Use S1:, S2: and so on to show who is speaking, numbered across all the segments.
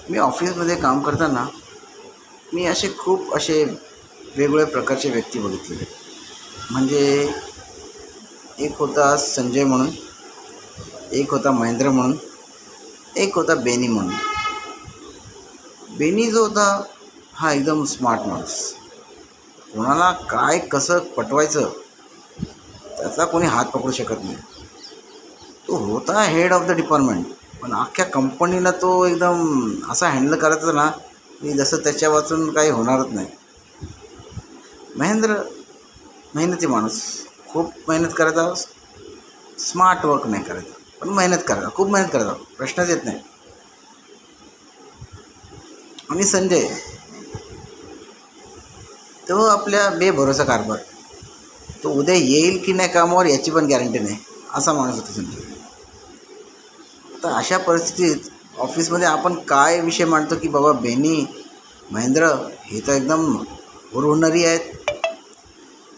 S1: मी ऑफिसमध्ये काम करताना मी खूप वेगवेगळ्या प्रकारचे व्यक्ती बघितलेले. म्हणजे एक होता संजय म्हणून, एक होता महेंद्र म्हणून, एक होता बेनी म्हणून. बेनी जो होता हा एकदम स्मार्ट माणूस. कोणाला काय कसं पटवायचं त्याचा कोणी हात पकडू शकत नाही. तो होता हेड ऑफ द डिपार्टमेंट, पण अख्ख्या कंपनीला तो एकदम असा हँडल करायचा ना की जसं त्याच्या वाचून काही होणारच नाही. महेंद्र मेहनती माणूस, खूप मेहनत करायचा, स्मार्ट वर्क नाही करायचा, पण मेहनत करायचा, खूप मेहनत करायचा, प्रश्नच येत नाही. आणि संजय तो आपल्या बेभरोसा कारभार, तो उद्या येईल की नाही कामावर याची पण गॅरंटी नाही, असा माणूस होता संजय. तर अशा परिस्थितीत ऑफिसमध्ये आपण काय विषय मांडतो की बाबा बेनी महेंद्र हे तर एकदम हुरहुरणारी आहेत,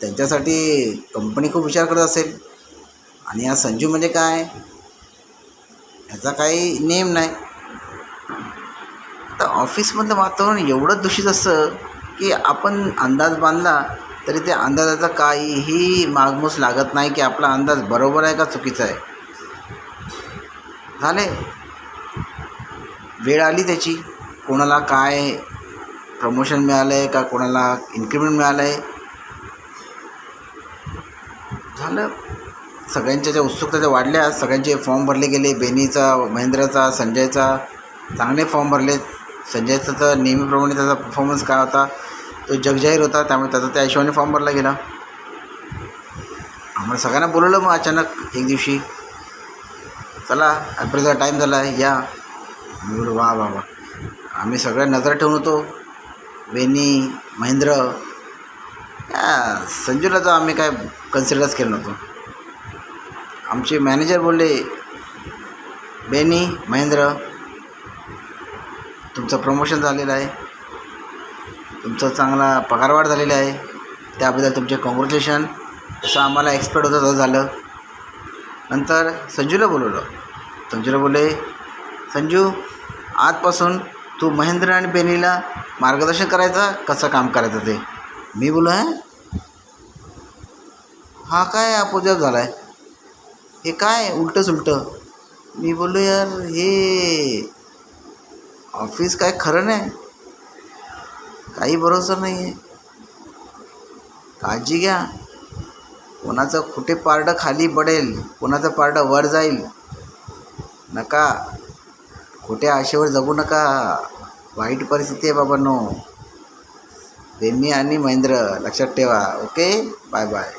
S1: त्यांच्यासाठी कंपनी खूप विचार करत असेल, आणि हा संजू म्हणजे काय, ह्याचा काही नेम नाही. तर ऑफिसमधलं वातावरण एवढं दूषित असतं की आपण अंदाज बांधला तरी त्या अंदाजाचा काहीही मागमूस लागत नाही की आपला अंदाज बरोबर आहे का चुकीचा आहे. झाले, वेळ आली त्याची, कोणाला काय प्रमोशन मिळालं आहे का, कोणाला इन्क्रिमेंट मिळालं आहे, झालं. सगळ्यांच्या ज्या उत्सुकता ज्या वाढल्या, सगळ्यांचे फॉर्म भरले गेले. बेनीचा, महेंद्रचा, संजयचा चांगले फॉर्म भरले. संजयचा तर नेहमीप्रमाणे त्याचा परफॉर्मन्स काय होता तो जगजाहीर होता, त्यामुळे त्याचा त्या हिशोबाने फॉर्म भरला गेला. आम्हाला सगळ्यांना बोलवलं मग अचानक एक दिवशी, चला अप्रिलचा टाईम झाला आहे, या. मी बोललो वा वा वा. आम्ही सगळ्या नजर ठेवून होतो, बेनी, महेंद्र. संजूला तर आम्ही काय कन्सिडरच केलं नव्हतं. आमचे मॅनेजर बोलले, बेनी, महेंद्र, तुमचं प्रमोशन झालेलं आहे, तुमचं चांगला पगारवाढ झालेला आहे, त्याबद्दल तुमचे कॉंग्रॅच्युलेशन. जसं आम्हाला एक्सपेक्ट होतं तसं झालं. नंतर संजूला बोलवलं. संजूला बोलले, संजू, आजपासून तू महेंद्र आणि बेनीला मार्गदर्शन करायचं, कसं काम करायचं ते. मी बोललो, हा काय अपोजिट झाला आहे, हे काय उलटंच उलटं. मी बोललो, यार हे ऑफिस काय खरं नाही, काही भरोसा नाही आहे, काळजी घ्या. कोणाचं कुठे पारडं खाली पडेल, कोणाचं पारडं वर जाईल, नका खोट्या आशेवर जगू नका. वाईट परिस्थिती आहे बाबांनो. बेनी आणि महेंद्र लक्षात ठेवा. Okay, bye bye.